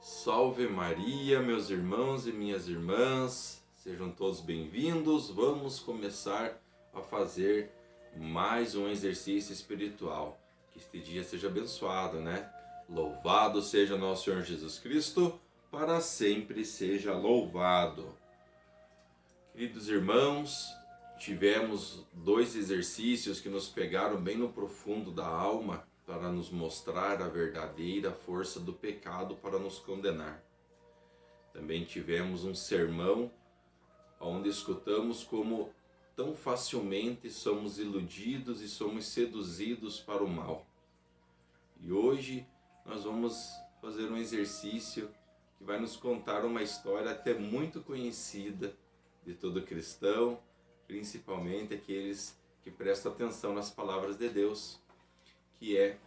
Salve Maria, meus irmãos e minhas irmãs, sejam todos bem-vindos. Vamos começar a fazer mais um exercício espiritual. Que este dia seja abençoado, né? Louvado seja nosso Senhor Jesus Cristo, para sempre seja louvado. Queridos irmãos, tivemos dois exercícios que nos pegaram bem no profundo da alma, para nos mostrar a verdadeira força do pecado para nos condenar. Também tivemos um sermão onde escutamos como tão facilmente somos iludidos e somos seduzidos para o mal. E hoje nós vamos fazer um exercício que vai nos contar uma história até muito conhecida de todo cristão, principalmente aqueles que prestam atenção nas palavras de Deus, que é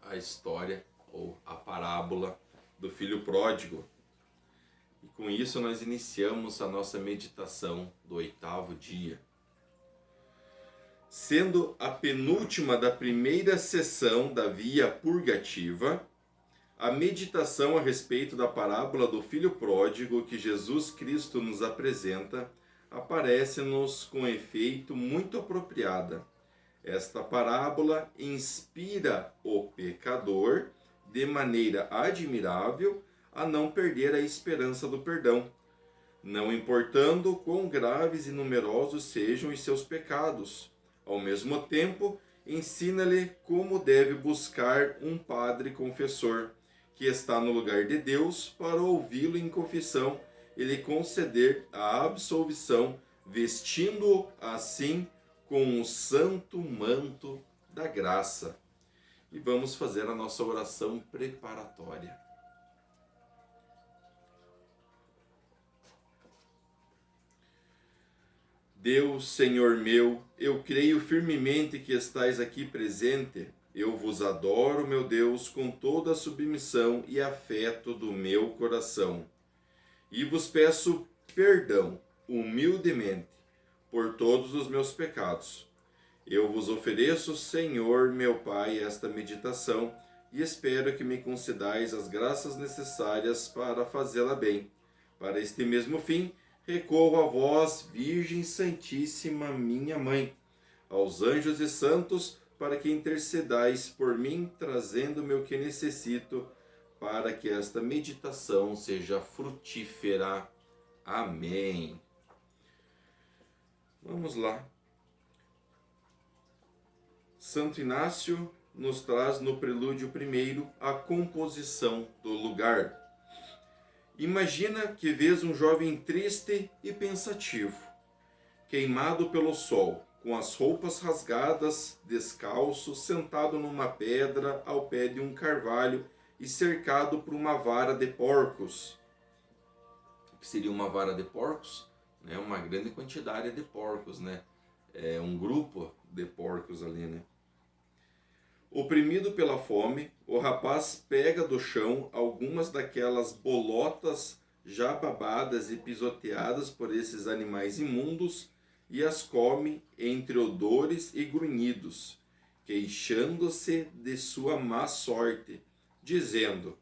a história ou a parábola do filho pródigo. E com isso nós iniciamos a nossa meditação do 8º dia. Sendo a penúltima da primeira sessão da via purgativa, a meditação a respeito da parábola do filho pródigo que Jesus Cristo nos apresenta aparece-nos com efeito muito apropriada. Esta parábola inspira o pecador de maneira admirável a não perder a esperança do perdão, não importando quão graves e numerosos sejam os seus pecados. Ao mesmo tempo, ensina-lhe como deve buscar um padre confessor, que está no lugar de Deus, para ouvi-lo em confissão e lhe conceder a absolvição, vestindo-o assim com o santo manto da graça. E vamos fazer a nossa oração preparatória. Deus, Senhor meu, eu creio firmemente que estais aqui presente. Eu vos adoro, meu Deus, com toda a submissão e afeto do meu coração. E vos peço perdão, humildemente, por todos os meus pecados. Eu vos ofereço, Senhor, meu Pai, esta meditação e espero que me concedais as graças necessárias para fazê-la bem. Para este mesmo fim, recorro a vós, Virgem Santíssima, minha Mãe, aos anjos e santos, para que intercedais por mim, trazendo-me o que necessito, para que esta meditação seja frutífera. Amém. Vamos lá. Santo Inácio nos traz no prelúdio primeiro a composição do lugar. Imagina que vês um jovem triste e pensativo, queimado pelo sol, com as roupas rasgadas, descalço, sentado numa pedra ao pé de um carvalho e cercado por uma vara de porcos. O que seria uma vara de porcos? Uma grande quantidade de porcos, né? É um grupo de porcos ali, né? Oprimido pela fome, o rapaz pega do chão algumas daquelas bolotas já babadas e pisoteadas por esses animais imundos e as come entre odores e grunhidos, queixando-se de sua má sorte, dizendo: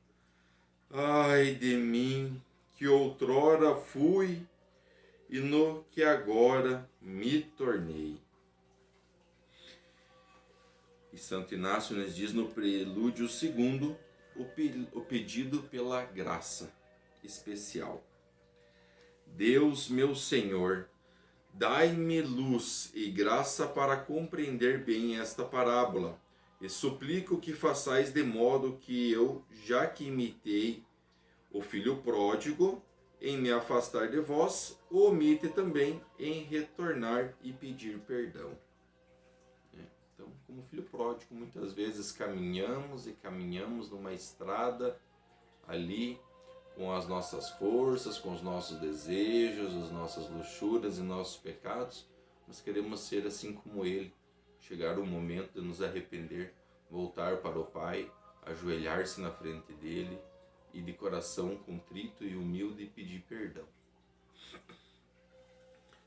ai de mim, que outrora fui e no que agora me tornei. E Santo Inácio nos diz no prelúdio segundo o pedido pela graça especial. Deus, meu Senhor, dai-me luz e graça para compreender bem esta parábola, e suplico que façais de modo que eu, já que imitei o filho pródigo, em me afastar de vós, o omite também em retornar e pedir perdão. Então, como filho pródigo, muitas vezes caminhamos numa estrada ali com as nossas forças, com os nossos desejos, as nossas luxúrias e nossos pecados, mas queremos ser assim como ele, chegar o momento de nos arrepender, voltar para o Pai, ajoelhar-se na frente dele e de coração contrito e humilde pedir perdão.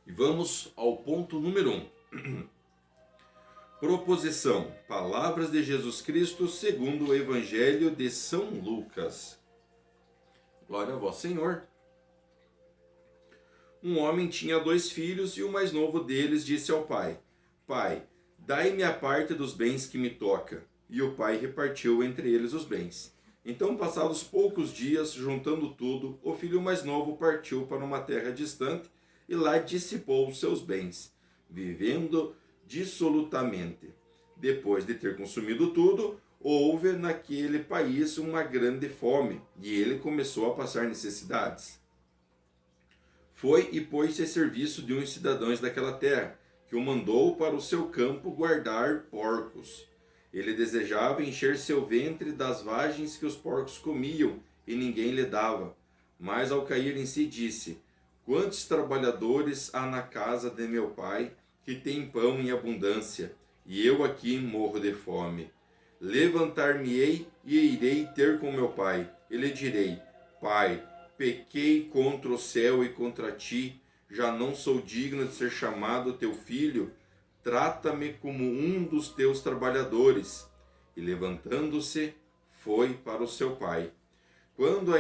E vamos ao ponto número 1. Proposição: Palavras de Jesus Cristo segundo o Evangelho de São Lucas. Glória a vós, Senhor. Um homem tinha 2 filhos e o mais novo deles disse ao pai: Pai, dai-me a parte dos bens que me toca. E o pai repartiu entre eles os bens. Então, passados poucos dias, juntando tudo, o filho mais novo partiu para uma terra distante e lá dissipou os seus bens, vivendo dissolutamente. Depois de ter consumido tudo, houve naquele país uma grande fome e ele começou a passar necessidades. Foi e pôs-se a serviço de uns cidadãos daquela terra, que o mandou para o seu campo guardar porcos. Ele desejava encher seu ventre das vagens que os porcos comiam, e ninguém lhe dava. Mas ao cair em si disse: Quantos trabalhadores há na casa de meu pai, que tem pão em abundância, e eu aqui morro de fome. Levantar-me-ei e irei ter com meu pai, e lhe direi: Pai, pequei contra o céu e contra ti, já não sou digno de ser chamado teu filho, trata-me como um dos teus trabalhadores. E levantando-se, foi para o seu pai. Quando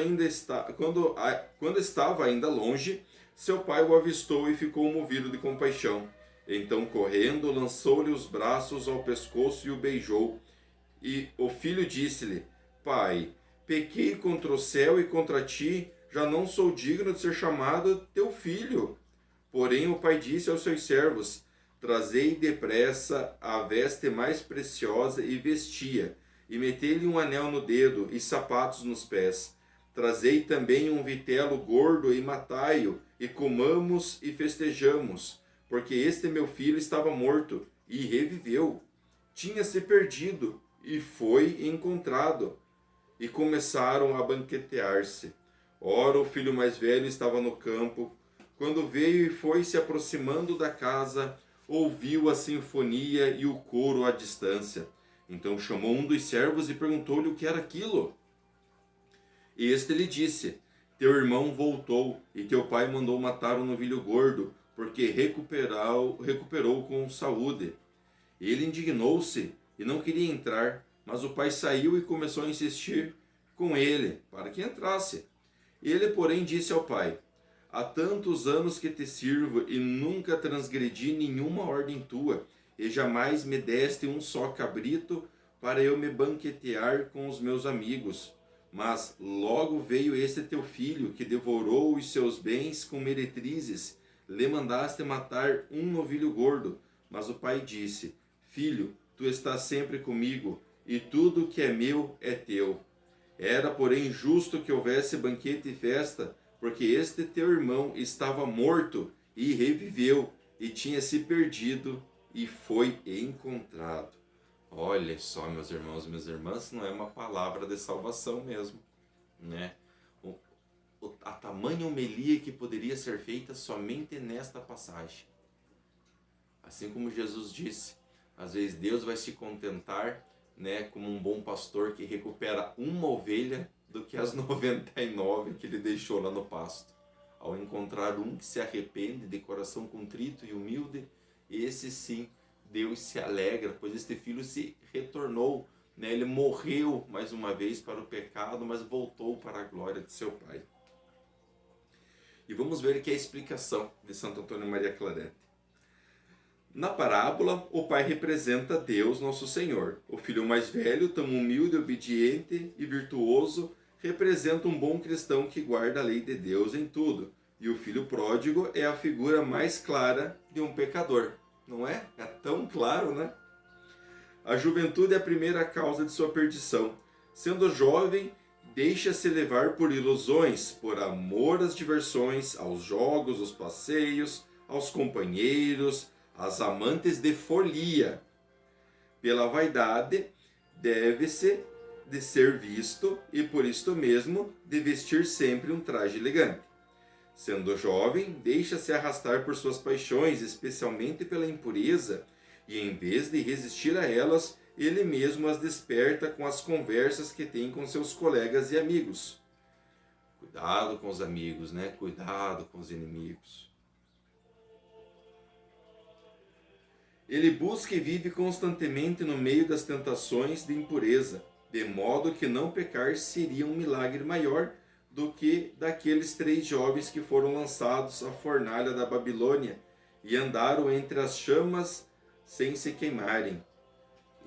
estava ainda longe, seu pai o avistou e ficou movido de compaixão. Então, correndo, lançou-lhe os braços ao pescoço e o beijou. E o filho disse-lhe: Pai, pequei contra o céu e contra ti, já não sou digno de ser chamado teu filho. Porém o pai disse aos seus servos: Trazei depressa a veste mais preciosa e vestia, e metei-lhe um anel no dedo e sapatos nos pés. Trazei também um vitelo gordo e matai-o, e comamos e festejamos, porque este meu filho estava morto e reviveu. Tinha-se perdido e foi encontrado. E começaram a banquetear-se. Ora, o filho mais velho estava no campo. Quando veio e foi se aproximando da casa, ouviu a sinfonia e o coro à distância. Então chamou um dos servos e perguntou-lhe o que era aquilo. E este lhe disse: Teu irmão voltou, e teu pai mandou matar um novilho gordo, porque recuperou com saúde. Ele indignou-se e não queria entrar, mas o pai saiu e começou a insistir com ele para que entrasse. Ele, porém, disse ao pai: Há tantos anos que te sirvo e nunca transgredi nenhuma ordem tua, e jamais me deste um só cabrito para eu me banquetear com os meus amigos. Mas logo veio este teu filho, que devorou os seus bens com meretrizes. Lhe mandaste matar um novilho gordo. Mas o pai disse: Filho, tu estás sempre comigo, e tudo que é meu é teu. Era, porém, justo que houvesse banquete e festa, porque este teu irmão estava morto e reviveu, e tinha se perdido e foi encontrado. Olha só, meus irmãos e minhas irmãs, não é uma palavra de salvação mesmo, né? A tamanha homilia que poderia ser feita somente nesta passagem. Assim como Jesus disse, às vezes Deus vai se contentar, né, como um bom pastor que recupera uma ovelha do que as 99 que ele deixou lá no pasto. Ao encontrar um que se arrepende de coração contrito e humilde, esse sim, Deus se alegra, pois este filho se retornou, né? Ele morreu mais uma vez para o pecado, mas voltou para a glória de seu Pai. E vamos ver aqui a explicação de Santo Antônio Maria Claret. Na parábola, o pai representa Deus, nosso Senhor. O filho mais velho, tão humilde, obediente e virtuoso, representa um bom cristão que guarda a lei de Deus em tudo. E o filho pródigo é a figura mais clara de um pecador. Não é? É tão claro, né? A juventude é a primeira causa de sua perdição. Sendo jovem, deixa-se levar por ilusões, por amor às diversões, aos jogos, aos passeios, aos companheiros, às amantes de folia. Pela vaidade, deve-se de ser visto e por isto mesmo de vestir sempre um traje elegante. Sendo jovem, deixa-se arrastar por suas paixões, especialmente pela impureza, e em vez de resistir a elas, ele mesmo as desperta com as conversas que tem com seus colegas e amigos. Cuidado com os amigos, né? Cuidado com os inimigos. Ele busca e vive constantemente no meio das tentações de impureza, de modo que não pecar seria um milagre maior, do que daqueles 3 jovens que foram lançados à fornalha da Babilônia e andaram entre as chamas sem se queimarem.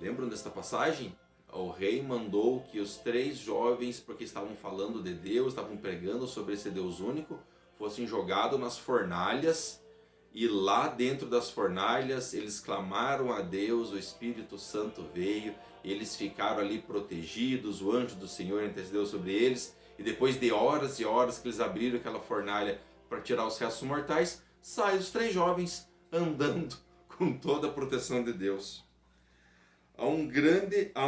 Lembram desta passagem? O rei mandou que os 3 jovens, porque estavam falando de Deus, estavam pregando sobre esse Deus único, fossem jogados nas fornalhas, e lá dentro das fornalhas eles clamaram a Deus, o Espírito Santo veio, eles ficaram ali protegidos, o anjo do Senhor intercedeu sobre eles, e depois de horas e horas que eles abriram aquela fornalha para tirar os restos mortais, saem os 3 jovens andando com toda a proteção de Deus. Há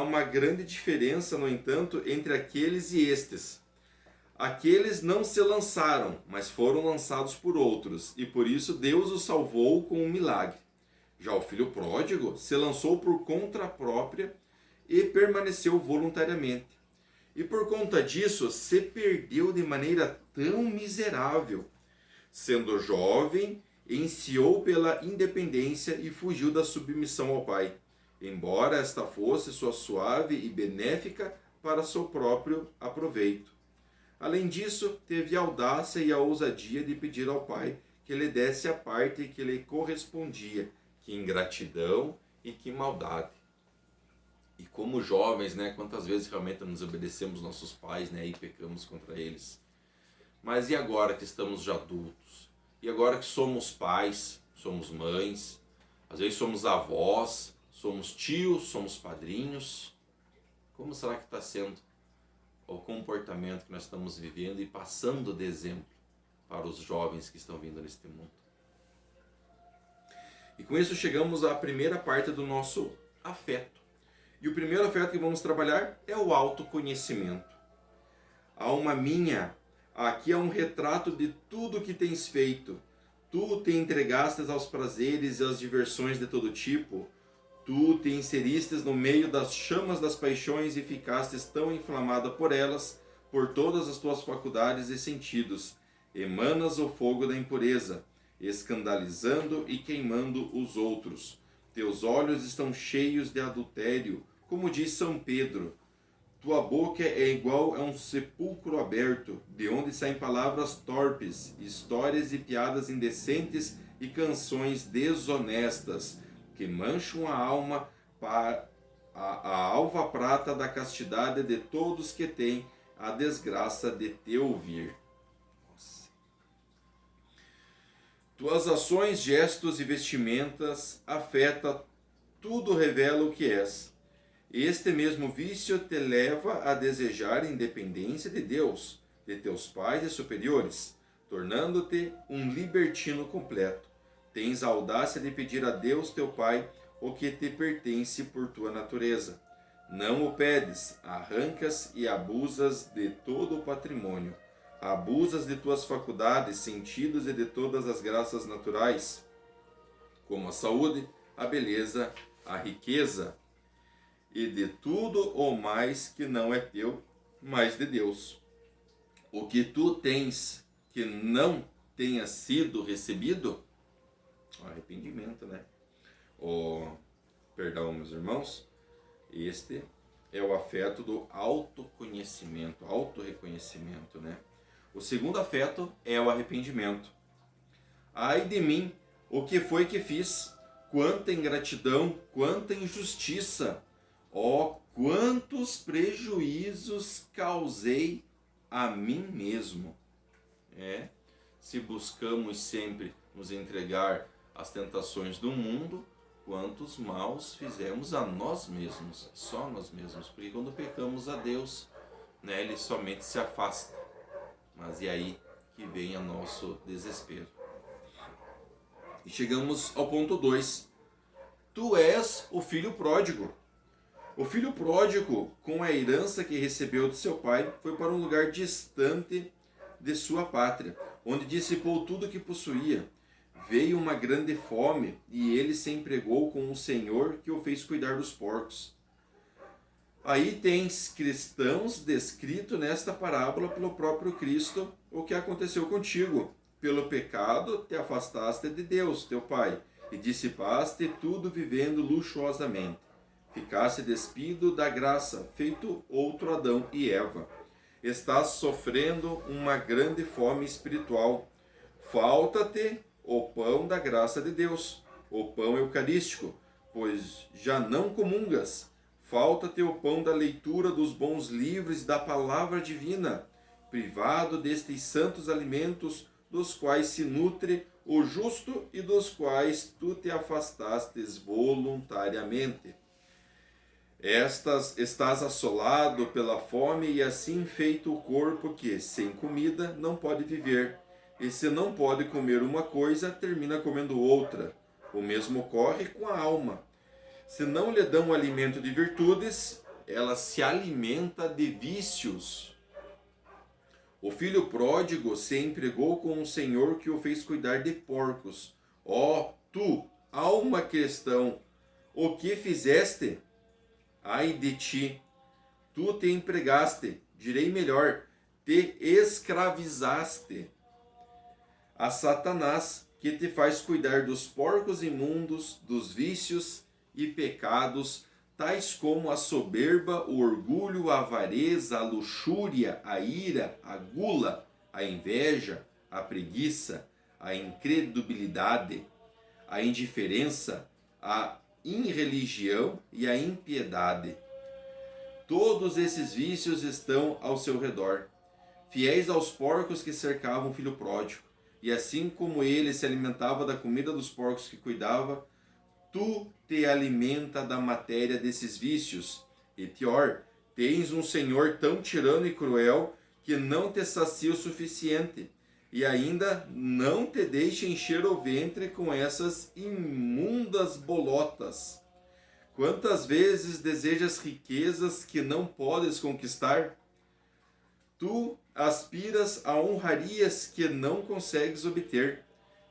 uma grande diferença, no entanto, entre aqueles e estes. Aqueles não se lançaram, mas foram lançados por outros, e por isso Deus os salvou com um milagre. Já o filho pródigo se lançou por conta própria e permaneceu voluntariamente. E por conta disso se perdeu de maneira tão miserável. Sendo jovem, ansiou pela independência e fugiu da submissão ao pai, embora esta fosse sua suave e benéfica para seu próprio aproveito. Além disso, teve a audácia e a ousadia de pedir ao pai que lhe desse a parte que lhe correspondia. Que ingratidão e que maldade! E como jovens, né, quantas vezes realmente nos obedecemos nossos pais, né, e pecamos contra eles. Mas e agora que estamos já adultos? E agora que somos pais, somos mães, às vezes somos avós, somos tios, somos padrinhos? Como será que está sendo o comportamento que nós estamos vivendo e passando de exemplo para os jovens que estão vindo neste mundo? E com isso chegamos à primeira parte do nosso afeto. E o primeiro afeto que vamos trabalhar é o autoconhecimento. Alma minha, aqui é um retrato de tudo que tens feito. Tu te entregastes aos prazeres e às diversões de todo tipo. Tu te inseristes no meio das chamas das paixões e ficastes tão inflamada por elas, por todas as tuas faculdades e sentidos. Emanas o fogo da impureza, escandalizando e queimando os outros. Teus olhos estão cheios de adultério, como diz São Pedro. Tua boca é igual a um sepulcro aberto, de onde saem palavras torpes, histórias e piadas indecentes e canções desonestas, que mancham a alma para a alva prata da castidade de todos que têm a desgraça de te ouvir. Nossa. Tuas ações, gestos e vestimentas, afeta, tudo revela o que és. Este mesmo vício te leva a desejar a independência de Deus, de teus pais e superiores, tornando-te um libertino completo. Tens a audácia de pedir a Deus teu Pai o que te pertence por tua natureza. Não o pedes, arrancas e abusas de todo o patrimônio. Abusas de tuas faculdades, sentidos e de todas as graças naturais, como a saúde, a beleza, a riqueza, e de tudo o mais que não é teu, mas de Deus. O que tu tens que não tenha sido recebido, arrependimento, né? Perdão, meus irmãos, este é o afeto do autoconhecimento, autorreconhecimento, né? O segundo afeto é o arrependimento. Ai de mim, o que foi que fiz? Quanta ingratidão, quanta injustiça! Quantos prejuízos causei a mim mesmo! Se buscamos sempre nos entregar às tentações do mundo, quantos maus fizemos a nós mesmos, só nós mesmos, porque quando pecamos a Deus, né, Ele somente se afasta. Mas e aí que vem o nosso desespero. E chegamos ao ponto 2. Tu és o filho pródigo. O filho pródigo, com a herança que recebeu de seu pai, foi para um lugar distante de sua pátria, onde dissipou tudo o que possuía. Veio uma grande fome e ele se empregou com um senhor que o fez cuidar dos porcos. Aí tens cristãos descrito nesta parábola pelo próprio Cristo o que aconteceu contigo. Pelo pecado te afastaste de Deus, teu Pai, e dissipaste tudo vivendo luxuosamente. Ficaste despido da graça, feito outro Adão e Eva. estás sofrendo uma grande fome espiritual. Falta-te o pão da graça de Deus, o pão eucarístico, pois já não comungas. Falta-te o pão da leitura dos bons livros da palavra divina, privado destes santos alimentos, dos quais se nutre o justo e dos quais tu te afastastes voluntariamente. Estás assolado pela fome e assim feito o corpo que, sem comida, não pode viver. E se não pode comer uma coisa, termina comendo outra. O mesmo ocorre com a alma. Se não lhe dão alimento de virtudes, ela se alimenta de vícios. O filho pródigo se empregou com um senhor que o fez cuidar de porcos. Ó, tu, alma cristão, o que fizeste? Ai de ti, tu te empregaste, direi melhor, te escravizaste a Satanás, que te faz cuidar dos porcos imundos, dos vícios e pecados, tais como a soberba, o orgulho, a avareza, a luxúria, a ira, a gula, a inveja, a preguiça, a incredulidade, a indiferença, a irreligião e a impiedade. Todos esses vícios estão ao seu redor, fiéis aos porcos que cercavam o filho pródigo. E assim como ele se alimentava da comida dos porcos que cuidava, tu te alimenta da matéria desses vícios. E pior, tens um senhor tão tirano e cruel que não te sacia o suficiente e ainda não te deixa encher o ventre com essas imundas bolotas. Quantas vezes desejas riquezas que não podes conquistar? Tu aspiras a honrarias que não consegues obter.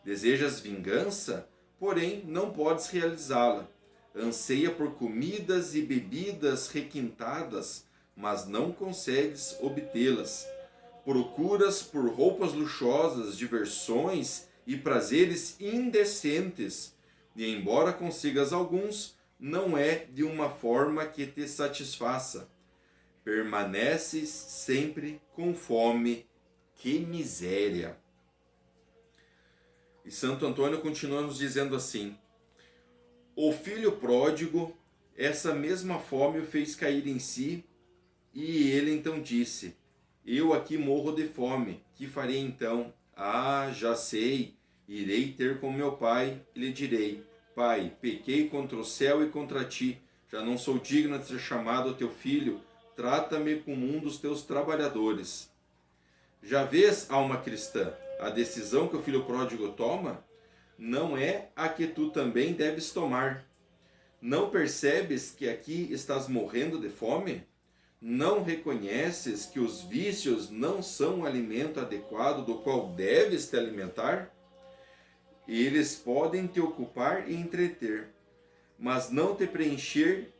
Desejas vingança, porém não podes realizá-la. Anseia por comidas e bebidas requintadas, mas não consegues obtê-las. Procuras por roupas luxuosas, diversões e prazeres indecentes, e embora consigas alguns, não é de uma forma que te satisfaça. Permaneces sempre com fome, que miséria. E Santo Antônio continua nos dizendo assim: o filho pródigo, essa mesma fome o fez cair em si, e ele então disse: eu aqui morro de fome, que farei então? Ah, já sei, irei ter com meu pai e lhe direi: Pai, pequei contra o céu e contra ti, já não sou digno de ser chamado teu filho, trata-me como um dos teus trabalhadores. Já vês, alma cristã, a decisão que o filho pródigo toma? Não é a que tu também deves tomar. Não percebes que aqui estás morrendo de fome? Não reconheces que os vícios não são um alimento adequado do qual deves te alimentar? Eles podem te ocupar e entreter, mas não te preencher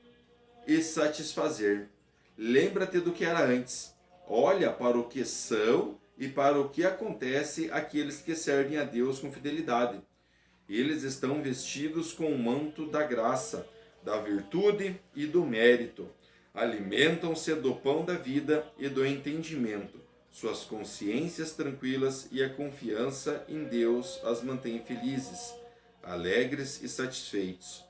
e satisfazer. Lembra-te do que era antes. Olha para o que são e para o que acontece àqueles que servem a Deus com fidelidade. Eles estão vestidos com o manto da graça, da virtude e do mérito. Alimentam-se do pão da vida e do entendimento. Suas consciências tranquilas e a confiança em Deus as mantém felizes, alegres e satisfeitos.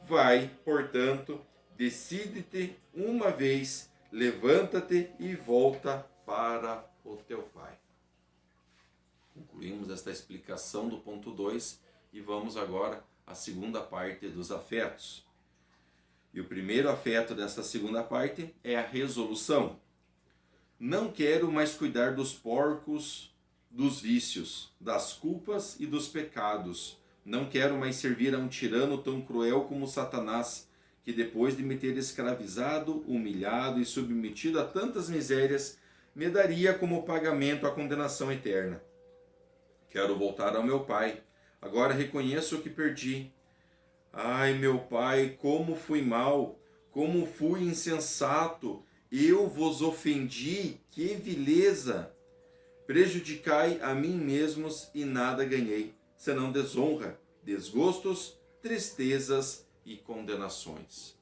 Vai, portanto, decide-te uma vez, levanta-te e volta para o teu Pai. Concluímos esta explicação do ponto 2 e vamos agora à segunda parte dos afetos. E o primeiro afeto desta segunda parte é a resolução. Não quero mais cuidar dos porcos, dos vícios, das culpas e dos pecados. Não quero mais servir a um tirano tão cruel como Satanás, que depois de me ter escravizado, humilhado e submetido a tantas misérias, me daria como pagamento a condenação eterna. Quero voltar ao meu Pai. Agora reconheço o que perdi. Ai, meu Pai, como fui mal, como fui insensato, eu vos ofendi, que vileza! Prejudicai a mim mesmos e nada ganhei, senão desonra, desgostos, tristezas e condenações.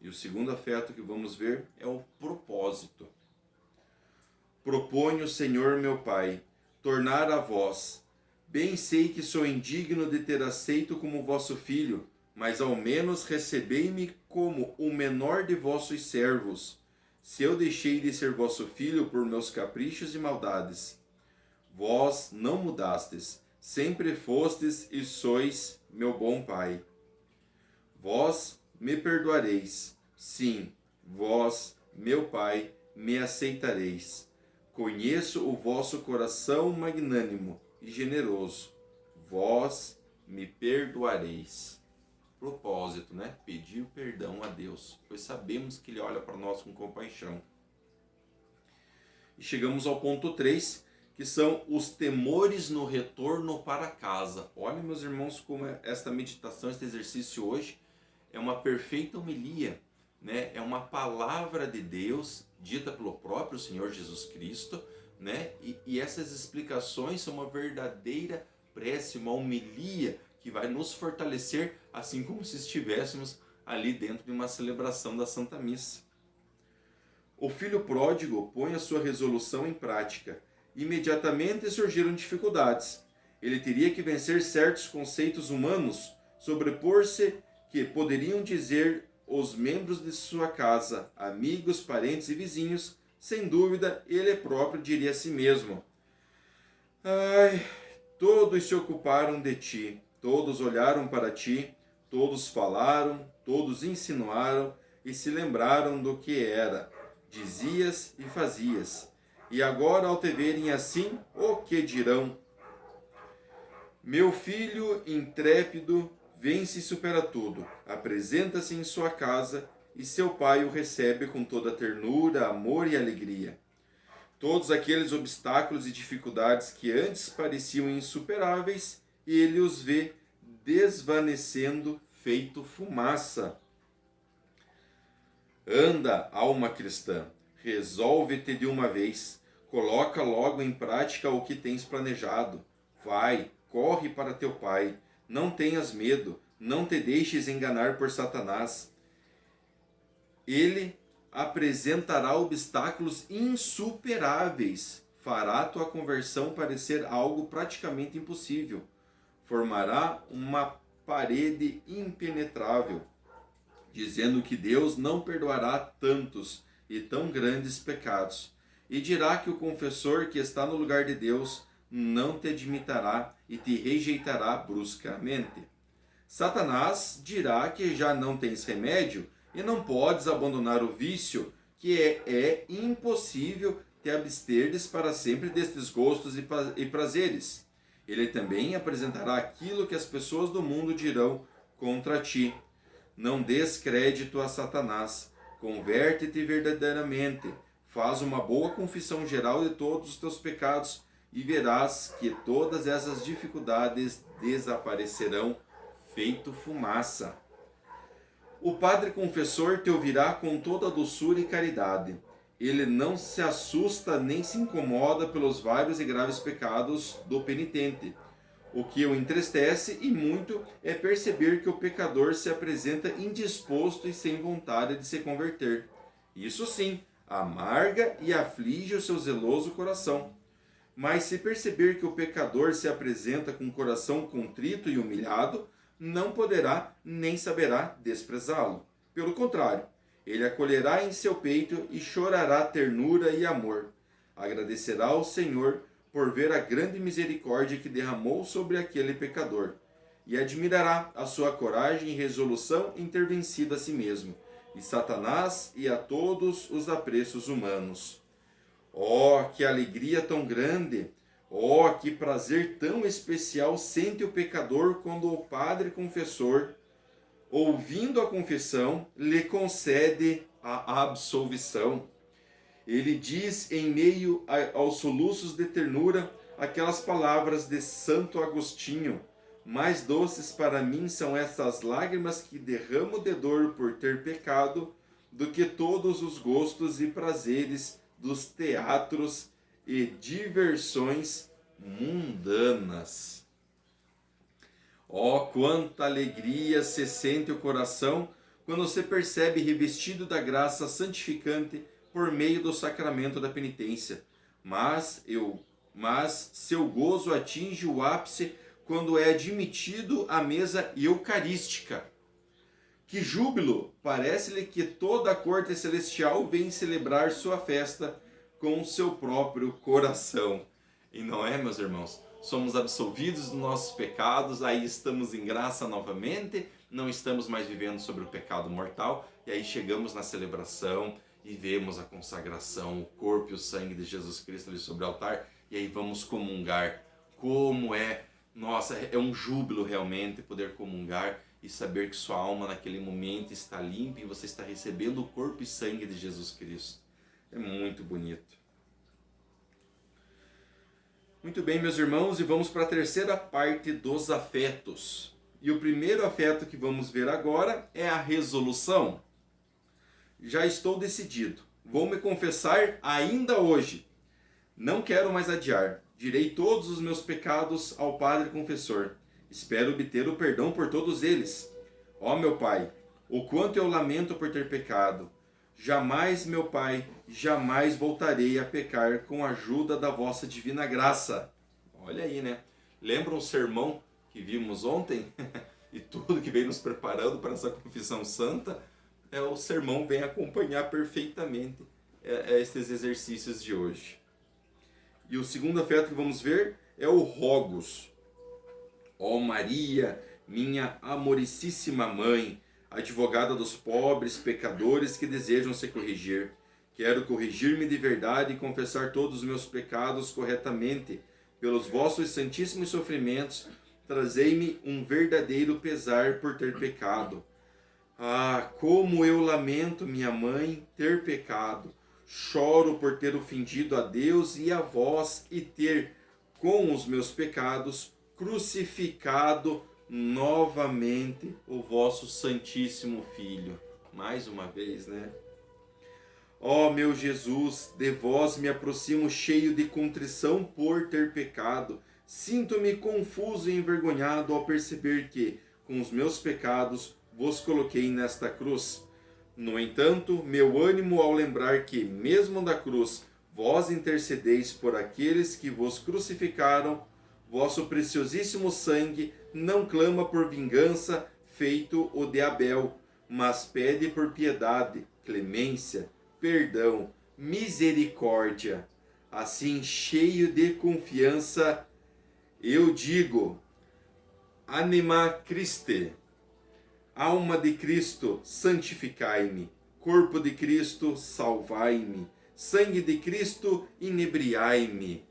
E o segundo afeto que vamos ver é o propósito. Proponho, Senhor meu Pai, tornar a vós. Bem sei que sou indigno de ter aceito como vosso filho, mas ao menos recebei-me como o menor de vossos servos, se eu deixei de ser vosso filho por meus caprichos e maldades. Vós não mudastes, sempre fostes e sois meu bom Pai. Vós me perdoareis, sim, vós, meu Pai, me aceitareis. Conheço o vosso coração magnânimo e generoso. Vós me perdoareis. Propósito, né? Pedir perdão a Deus, pois sabemos que Ele olha para nós com compaixão. E chegamos ao ponto 3, que são os temores no retorno para casa. Olha, meus irmãos, como esta meditação, este exercício hoje é uma perfeita homilia, né? É uma palavra de Deus dita pelo próprio Senhor Jesus Cristo, né? E essas explicações são uma verdadeira prece, uma homilia que vai nos fortalecer, assim como se estivéssemos ali dentro de uma celebração da Santa Missa. O filho pródigo põe a sua resolução em prática. Imediatamente surgiram dificuldades. Ele teria que vencer certos conceitos humanos, sobrepor-se que poderiam dizer os membros de sua casa, amigos, parentes e vizinhos. Sem dúvida, ele próprio diria a si mesmo: ai, todos se ocuparam de ti, todos olharam para ti, todos falaram, todos insinuaram e se lembraram do que era, dizias e fazias. E agora, ao te verem assim, o que dirão? Meu filho intrépido vence e supera tudo, apresenta-se em sua casa e seu pai o recebe com toda ternura, amor e alegria. Todos aqueles obstáculos e dificuldades que antes pareciam insuperáveis, ele os vê desvanecendo feito fumaça. Anda, alma cristã, resolve-te de uma vez, coloca logo em prática o que tens planejado. Vai, corre para teu pai, não tenhas medo, não te deixes enganar por Satanás. Ele apresentará obstáculos insuperáveis, fará tua conversão parecer algo praticamente impossível, formará uma parede impenetrável, dizendo que Deus não perdoará tantos e tão grandes pecados, e dirá que o confessor que está no lugar de Deus não te admitirá e te rejeitará bruscamente. Satanás dirá que já não tens remédio e não podes abandonar o vício, que é impossível te absteres para sempre destes gostos e prazeres. Ele também apresentará aquilo que as pessoas do mundo dirão contra ti. Não des crédito a Satanás, converte-te verdadeiramente, faz uma boa confissão geral de todos os teus pecados e verás que todas essas dificuldades desaparecerão feito fumaça. O padre confessor te ouvirá com toda doçura e caridade. Ele não se assusta nem se incomoda pelos vários e graves pecados do penitente. O que o entristece e muito é perceber que o pecador se apresenta indisposto e sem vontade de se converter. Isso sim, amarga e aflige o seu zeloso coração. Mas se perceber que o pecador se apresenta com o coração contrito e humilhado, não poderá nem saberá desprezá-lo. Pelo contrário, ele acolherá em seu peito e chorará ternura e amor. Agradecerá ao Senhor por ver a grande misericórdia que derramou sobre aquele pecador, e admirará a sua coragem e resolução em ter vencido a si mesmo, e Satanás e a todos os apreços humanos. Oh, que alegria tão grande! Oh, que prazer tão especial sente o pecador quando o padre confessor, ouvindo a confissão, lhe concede a absolvição. Ele diz em meio aos soluços de ternura aquelas palavras de Santo Agostinho: mais doces para mim são essas lágrimas que derramo de dor por ter pecado, do que todos os gostos e prazeres dos teatros e diversões mundanas. Oh, quanta alegria se sente o coração quando se percebe revestido da graça santificante por meio do sacramento da penitência. mas seu gozo atinge o ápice quando é admitido à mesa eucarística. Que júbilo! Parece-lhe que toda a corte celestial vem celebrar sua festa com seu próprio coração. E não é, meus irmãos? Somos absolvidos dos nossos pecados, aí estamos em graça novamente, não estamos mais vivendo sobre o pecado mortal, e aí chegamos na celebração e vemos a consagração, o corpo e o sangue de Jesus Cristo ali sobre o altar, e aí vamos comungar. Como é, nossa, é um júbilo realmente poder comungar e saber que sua alma naquele momento está limpa e você está recebendo o corpo e sangue de Jesus Cristo. É muito bonito. Muito bem, meus irmãos, e vamos para a terceira parte dos afetos. E o primeiro afeto que vamos ver agora é a resolução. Já estou decidido. Vou me confessar ainda hoje. Não quero mais adiar. Direi todos os meus pecados ao Padre Confessor. Espero obter o perdão por todos eles. Ó meu Pai, o quanto eu lamento por ter pecado. Jamais, meu Pai, jamais voltarei a pecar com a ajuda da vossa divina graça. Olha aí, né? Lembra um sermão que vimos ontem? E tudo que vem nos preparando para essa confissão santa, o sermão vem acompanhar perfeitamente esses exercícios de hoje. E o segundo afeto que vamos ver é o Rogos. Ó Maria, minha amoricíssima mãe, advogada dos pobres pecadores que desejam se corrigir, quero corrigir-me de verdade e confessar todos os meus pecados corretamente. Pelos vossos santíssimos sofrimentos, trazei-me um verdadeiro pesar por ter pecado. Ah, como eu lamento, minha mãe, ter pecado. Choro por ter ofendido a Deus e a vós e ter, com os meus pecados, crucificado novamente o vosso Santíssimo Filho. Mais uma vez, né? Ó meu Jesus, de vós me aproximo cheio de contrição por ter pecado. Sinto-me confuso e envergonhado ao perceber que, com os meus pecados, vos coloquei nesta cruz. No entanto, meu ânimo ao lembrar que, mesmo da cruz, vós intercedeis por aqueles que vos crucificaram, vosso preciosíssimo sangue não clama por vingança, feito o de Abel, mas pede por piedade, clemência, perdão, misericórdia. Assim, cheio de confiança, eu digo: Anima Christe, alma de Cristo, santificai-me, corpo de Cristo, salvai-me, sangue de Cristo, inebriai-me,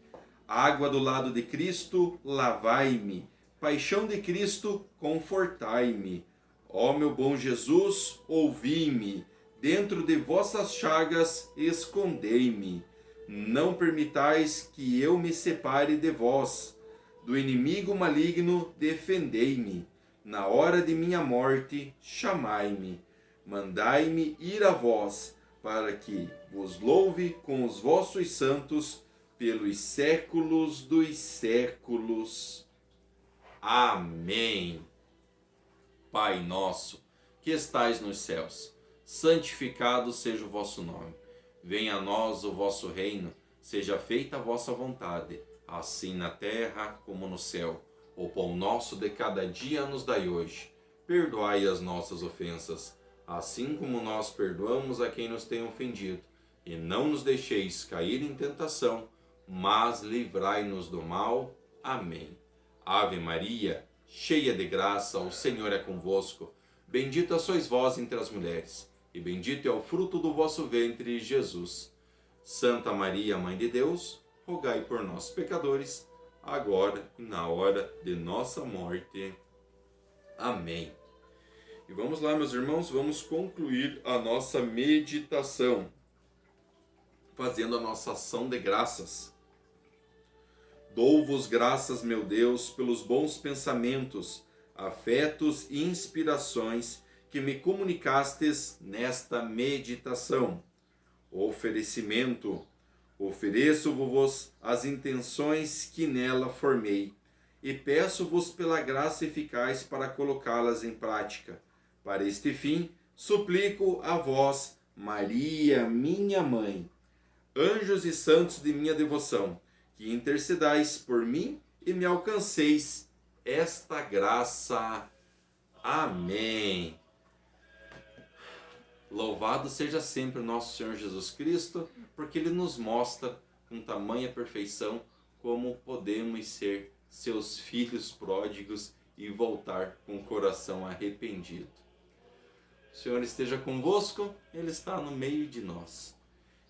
água do lado de Cristo, lavai-me, paixão de Cristo, confortai-me. Ó meu bom Jesus, ouvi-me, dentro de vossas chagas escondei-me. Não permitais que eu me separe de vós. Do inimigo maligno defendei-me. Na hora de minha morte chamai-me. Mandai-me ir a vós, para que vos louve com os vossos santos pelos séculos dos séculos. Amém. Pai nosso, que estais nos céus, santificado seja o vosso nome. Venha a nós o vosso reino, seja feita a vossa vontade, assim na terra como no céu. O pão nosso de cada dia nos dai hoje. Perdoai as nossas ofensas, assim como nós perdoamos a quem nos tem ofendido. E não nos deixeis cair em tentação, mas livrai-nos do mal. Amém. Ave Maria, cheia de graça, o Senhor é convosco. Bendita sois vós entre as mulheres, e bendito é o fruto do vosso ventre, Jesus. Santa Maria, Mãe de Deus, rogai por nós, pecadores, agora e na hora de nossa morte. Amém. E vamos lá, meus irmãos, vamos concluir a nossa meditação, fazendo a nossa ação de graças. Dou-vos graças, meu Deus, pelos bons pensamentos, afetos e inspirações que me comunicastes nesta meditação. Oferecimento. Ofereço-vos as intenções que nela formei e peço-vos pela graça eficaz para colocá-las em prática. Para este fim, suplico a vós, Maria, minha mãe, anjos e santos de minha devoção, que intercedais por mim e me alcanceis esta graça. Amém. Louvado seja sempre o nosso Senhor Jesus Cristo, porque Ele nos mostra com tamanha perfeição como podemos ser seus filhos pródigos e voltar com o coração arrependido. O Senhor esteja convosco, Ele está no meio de nós.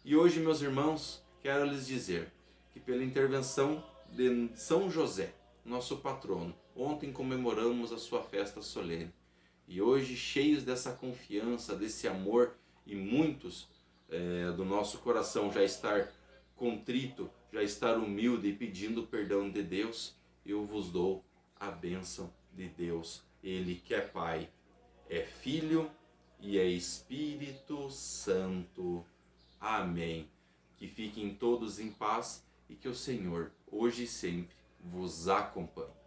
E hoje, meus irmãos, quero lhes dizer que pela intervenção de São José, nosso patrono, ontem comemoramos a sua festa solene. E hoje, cheios dessa confiança, desse amor, e muitos do nosso coração já estar contrito, já estar humilde e pedindo perdão de Deus, eu vos dou a bênção de Deus. Ele que é Pai, é Filho e é Espírito Santo. Amém. Que fiquem todos em paz e que o Senhor, hoje e sempre, vos acompanhe.